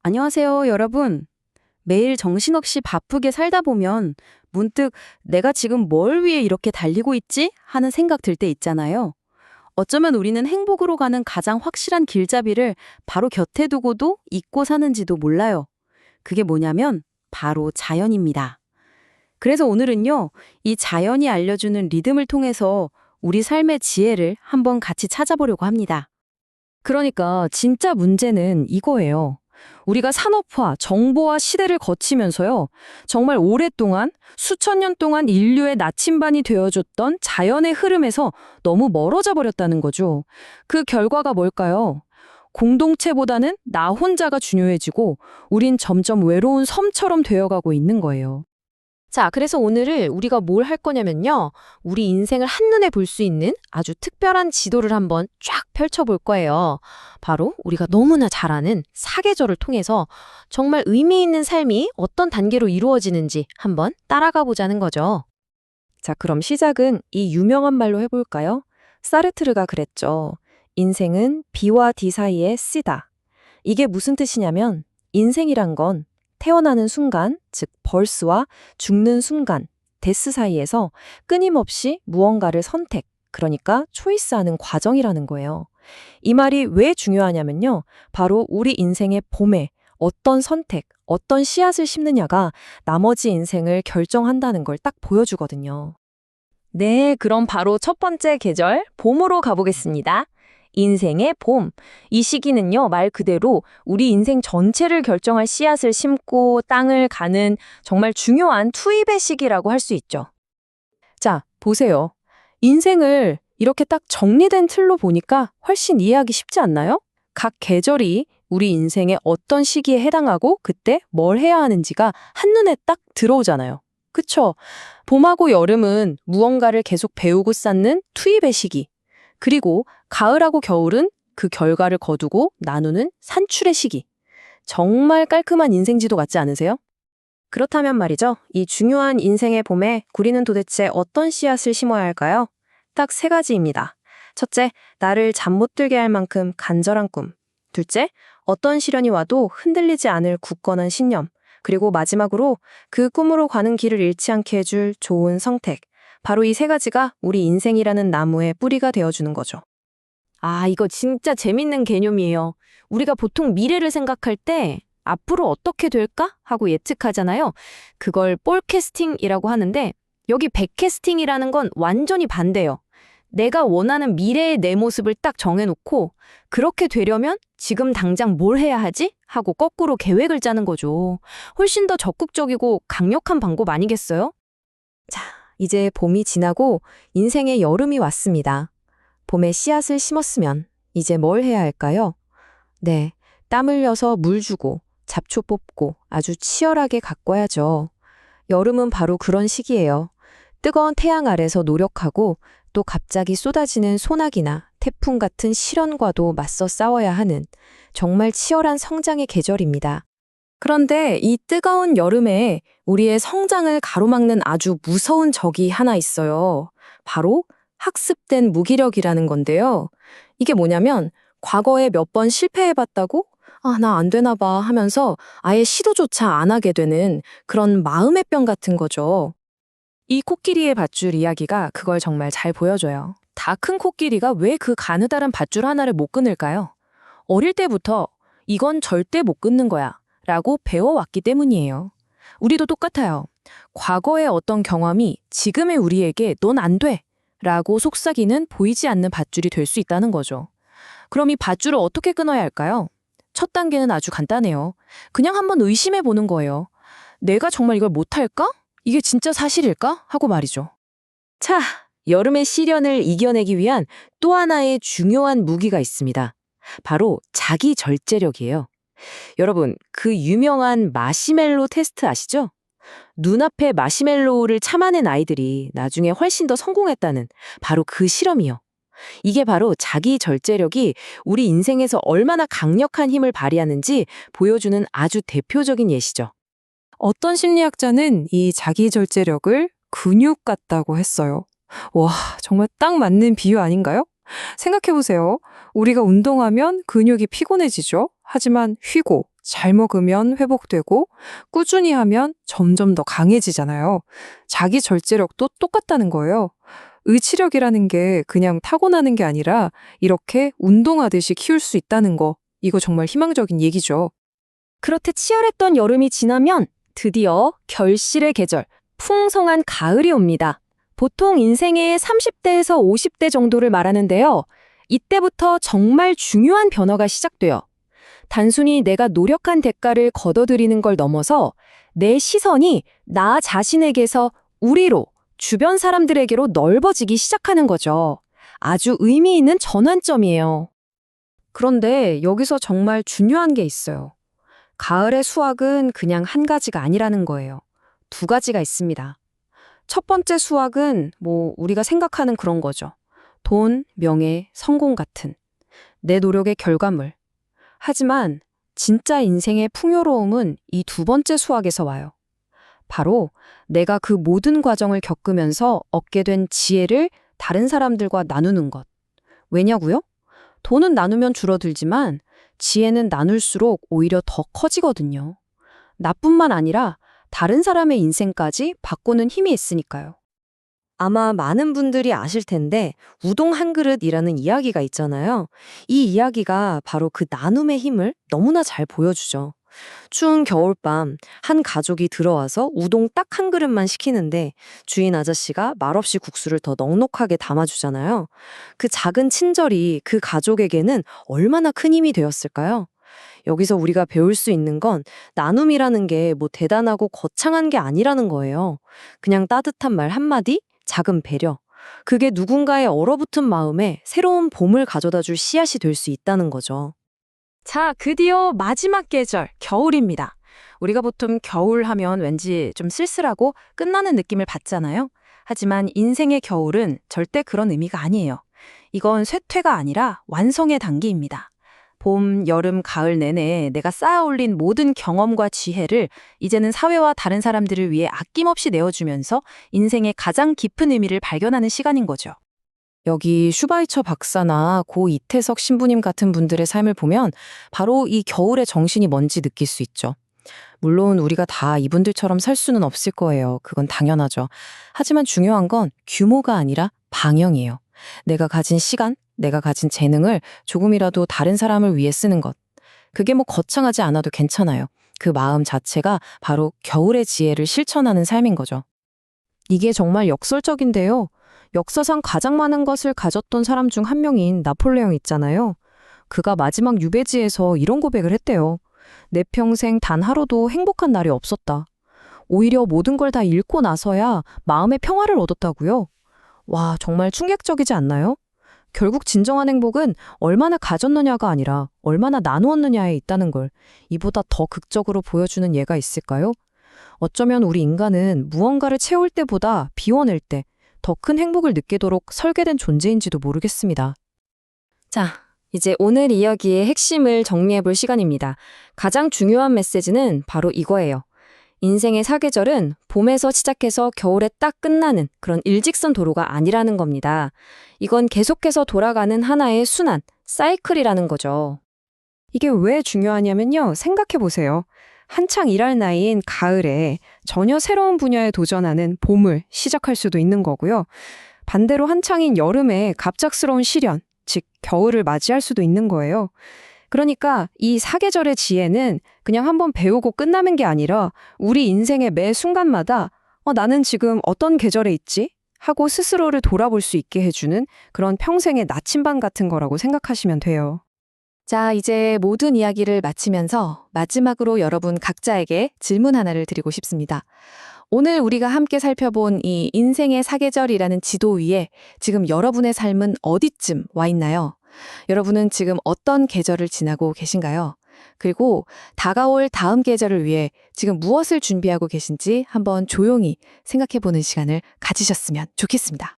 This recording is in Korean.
안녕하세요, 여러분. 매일 정신없이 바쁘게 살다 보면 문득 내가 지금 뭘 위해 이렇게 달리고 있지? 하는 생각 들 때 있잖아요. 어쩌면 우리는 행복으로 가는 가장 확실한 길잡이를 바로 곁에 두고도 잊고 사는지도 몰라요. 그게 뭐냐면 바로 자연입니다. 그래서 오늘은요, 이 자연이 알려주는 리듬을 통해서 우리 삶의 지혜를 한번 같이 찾아보려고 합니다. 그러니까 진짜 문제는 이거예요. 우리가 산업화, 정보화 시대를 거치면서요. 정말 오랫동안, 수천 년 동안 인류의 나침반이 되어줬던 자연의 흐름에서 너무 멀어져 버렸다는 거죠. 그 결과가 뭘까요? 공동체보다는 나 혼자가 중요해지고 우린 점점 외로운 섬처럼 되어가고 있는 거예요. 자, 그래서 오늘을 우리가 뭘 할 거냐면요. 우리 인생을 한눈에 볼 수 있는 아주 특별한 지도를 한번 쫙 펼쳐볼 거예요. 바로 우리가 너무나 잘 아는 사계절을 통해서 정말 의미 있는 삶이 어떤 단계로 이루어지는지 한번 따라가 보자는 거죠. 자, 그럼 시작은 이 유명한 말로 해볼까요? 사르트르가 그랬죠. 인생은 B와 D 사이에 C다. 이게 무슨 뜻이냐면 인생이란 건 태어나는 순간, 즉 벌스와 죽는 순간, 데스 사이에서 끊임없이 무언가를 선택, 그러니까 초이스하는 과정이라는 거예요. 이 말이 왜 중요하냐면요. 바로 우리 인생의 봄에 어떤 선택, 어떤 씨앗을 심느냐가 나머지 인생을 결정한다는 걸 딱 보여주거든요. 네, 그럼 바로 첫 번째 계절, 봄으로 가보겠습니다. 인생의 봄. 이 시기는요, 말 그대로 우리 인생 전체를 결정할 씨앗을 심고 땅을 가는 정말 중요한 투입의 시기라고 할 수 있죠. 자, 보세요. 인생을 이렇게 딱 정리된 틀로 보니까 훨씬 이해하기 쉽지 않나요? 각 계절이 우리 인생의 어떤 시기에 해당하고 그때 뭘 해야 하는지가 한눈에 딱 들어오잖아요. 그쵸? 봄하고 여름은 무언가를 계속 배우고 쌓는 투입의 시기. 그리고 가을하고 겨울은 그 결과를 거두고 나누는 산출의 시기. 정말 깔끔한 인생지도 같지 않으세요? 그렇다면 말이죠. 이 중요한 인생의 봄에 우리는 도대체 어떤 씨앗을 심어야 할까요? 딱 세 가지입니다. 첫째, 나를 잠 못 들게 할 만큼 간절한 꿈. 둘째, 어떤 시련이 와도 흔들리지 않을 굳건한 신념. 그리고 마지막으로 그 꿈으로 가는 길을 잃지 않게 해줄 좋은 성택. 바로 이 세 가지가 우리 인생이라는 나무의 뿌리가 되어주는 거죠. 아, 이거 진짜 재밌는 개념이에요. 우리가 보통 미래를 생각할 때 앞으로 어떻게 될까? 하고 예측하잖아요. 그걸 폴캐스팅이라고 하는데 여기 백캐스팅이라는 건 완전히 반대예요. 내가 원하는 미래의 내 모습을 딱 정해놓고 그렇게 되려면 지금 당장 뭘 해야 하지? 하고 거꾸로 계획을 짜는 거죠. 훨씬 더 적극적이고 강력한 방법 아니겠어요? 자, 이제 봄이 지나고 인생의 여름이 왔습니다. 봄에 씨앗을 심었으면 이제 뭘 해야 할까요? 네, 땀 흘려서 물 주고 잡초 뽑고 아주 치열하게 가꿔야죠. 여름은 바로 그런 시기예요. 뜨거운 태양 아래서 노력하고 또 갑자기 쏟아지는 소나기나 태풍 같은 시련과도 맞서 싸워야 하는 정말 치열한 성장의 계절입니다. 그런데 이 뜨거운 여름에 우리의 성장을 가로막는 아주 무서운 적이 하나 있어요. 바로 학습된 무기력이라는 건데요. 이게 뭐냐면 과거에 몇 번 실패해봤다고 나 안 되나 봐 하면서 아예 시도조차 안 하게 되는 그런 마음의 병 같은 거죠. 이 코끼리의 밧줄 이야기가 그걸 정말 잘 보여줘요. 다 큰 코끼리가 왜 그 가느다란 밧줄 하나를 못 끊을까요? 어릴 때부터 이건 절대 못 끊는 거야 라고 배워왔기 때문이에요. 우리도 똑같아요. 과거의 어떤 경험이 지금의 우리에게 넌 안 돼! 라고 속삭이는 보이지 않는 밧줄이 될 수 있다는 거죠. 그럼 이 밧줄을 어떻게 끊어야 할까요? 첫 단계는 아주 간단해요. 그냥 한번 의심해 보는 거예요. 내가 정말 이걸 못할까? 이게 진짜 사실일까? 하고 말이죠. 자, 여름의 시련을 이겨내기 위한 또 하나의 중요한 무기가 있습니다. 바로 자기 절제력이에요. 여러분, 그 유명한 마시멜로 테스트 아시죠? 눈앞에 마시멜로우를 참아낸 아이들이 나중에 훨씬 더 성공했다는 바로 그 실험이요. 이게 바로 자기 절제력이 우리 인생에서 얼마나 강력한 힘을 발휘하는지 보여주는 아주 대표적인 예시죠. 어떤 심리학자는 이 자기 절제력을 근육 같다고 했어요. 와, 정말 딱 맞는 비유 아닌가요? 생각해보세요. 우리가 운동하면 근육이 피곤해지죠? 하지만 쉬고 잘 먹으면 회복되고 꾸준히 하면 점점 더 강해지잖아요. 자기 절제력도 똑같다는 거예요. 의지력이라는 게 그냥 타고나는 게 아니라 이렇게 운동하듯이 키울 수 있다는 거, 이거 정말 희망적인 얘기죠. 그렇게 치열했던 여름이 지나면 드디어 결실의 계절, 풍성한 가을이 옵니다. 보통 인생의 30대에서 50대 정도를 말하는데요. 이때부터 정말 중요한 변화가 시작돼요. 단순히 내가 노력한 대가를 거둬들이는 걸 넘어서 내 시선이 나 자신에게서 우리로, 주변 사람들에게로 넓어지기 시작하는 거죠. 아주 의미 있는 전환점이에요. 그런데 여기서 정말 중요한 게 있어요. 가을의 수확은 그냥 한 가지가 아니라는 거예요. 두 가지가 있습니다. 첫 번째 수확은 우리가 생각하는 그런 거죠. 돈, 명예, 성공 같은 내 노력의 결과물. 하지만 진짜 인생의 풍요로움은 이 두 번째 수확에서 와요. 바로 내가 그 모든 과정을 겪으면서 얻게 된 지혜를 다른 사람들과 나누는 것. 왜냐고요? 돈은 나누면 줄어들지만 지혜는 나눌수록 오히려 더 커지거든요. 나뿐만 아니라 다른 사람의 인생까지 바꾸는 힘이 있으니까요. 아마 많은 분들이 아실 텐데 우동 한 그릇이라는 이야기가 있잖아요. 이 이야기가 바로 그 나눔의 힘을 너무나 잘 보여주죠. 추운 겨울밤 한 가족이 들어와서 우동 딱 한 그릇만 시키는데 주인 아저씨가 말없이 국수를 더 넉넉하게 담아주잖아요. 그 작은 친절이 그 가족에게는 얼마나 큰 힘이 되었을까요? 여기서 우리가 배울 수 있는 건 나눔이라는 게 대단하고 거창한 게 아니라는 거예요. 그냥 따뜻한 말 한마디, 작은 배려. 그게 누군가의 얼어붙은 마음에 새로운 봄을 가져다 줄 씨앗이 될 수 있다는 거죠. 자, 드디어 마지막 계절, 겨울입니다. 우리가 보통 겨울 하면 왠지 좀 쓸쓸하고 끝나는 느낌을 받잖아요. 하지만 인생의 겨울은 절대 그런 의미가 아니에요. 이건 쇠퇴가 아니라 완성의 단계입니다. 봄, 여름, 가을 내내 내가 쌓아올린 모든 경험과 지혜를 이제는 사회와 다른 사람들을 위해 아낌없이 내어주면서 인생의 가장 깊은 의미를 발견하는 시간인 거죠. 여기 슈바이처 박사나 고 이태석 신부님 같은 분들의 삶을 보면 바로 이 겨울의 정신이 뭔지 느낄 수 있죠. 물론 우리가 다 이분들처럼 살 수는 없을 거예요. 그건 당연하죠. 하지만 중요한 건 규모가 아니라 방향이에요. 내가 가진 시간, 내가 가진 재능을 조금이라도 다른 사람을 위해 쓰는 것. 그게 거창하지 않아도 괜찮아요. 그 마음 자체가 바로 겨울의 지혜를 실천하는 삶인 거죠. 이게 정말 역설적인데요. 역사상 가장 많은 것을 가졌던 사람 중 한 명인 나폴레옹 있잖아요. 그가 마지막 유배지에서 이런 고백을 했대요. 내 평생 단 하루도 행복한 날이 없었다. 오히려 모든 걸 다 잃고 나서야 마음의 평화를 얻었다고요. 와, 정말 충격적이지 않나요? 결국 진정한 행복은 얼마나 가졌느냐가 아니라 얼마나 나누었느냐에 있다는 걸 이보다 더 극적으로 보여주는 예가 있을까요? 어쩌면 우리 인간은 무언가를 채울 때보다 비워낼 때 더 큰 행복을 느끼도록 설계된 존재인지도 모르겠습니다. 자, 이제 오늘 이야기의 핵심을 정리해볼 시간입니다. 가장 중요한 메시지는 바로 이거예요. 인생의 사계절은 봄에서 시작해서 겨울에 딱 끝나는 그런 일직선 도로가 아니라는 겁니다. 이건 계속해서 돌아가는 하나의 순환, 사이클이라는 거죠. 이게 왜 중요하냐면요. 생각해보세요. 한창 일할 나이인 가을에 전혀 새로운 분야에 도전하는 봄을 시작할 수도 있는 거고요. 반대로 한창인 여름에 갑작스러운 시련, 즉 겨울을 맞이할 수도 있는 거예요. 그러니까 이 사계절의 지혜는 그냥 한번 배우고 끝나는 게 아니라 우리 인생의 매 순간마다 나는 지금 어떤 계절에 있지? 하고 스스로를 돌아볼 수 있게 해주는 그런 평생의 나침반 같은 거라고 생각하시면 돼요. 자, 이제 모든 이야기를 마치면서 마지막으로 여러분 각자에게 질문 하나를 드리고 싶습니다. 오늘 우리가 함께 살펴본 이 인생의 사계절이라는 지도 위에 지금 여러분의 삶은 어디쯤 와 있나요? 여러분은 지금 어떤 계절을 지나고 계신가요? 그리고 다가올 다음 계절을 위해 지금 무엇을 준비하고 계신지 한번 조용히 생각해보는 시간을 가지셨으면 좋겠습니다.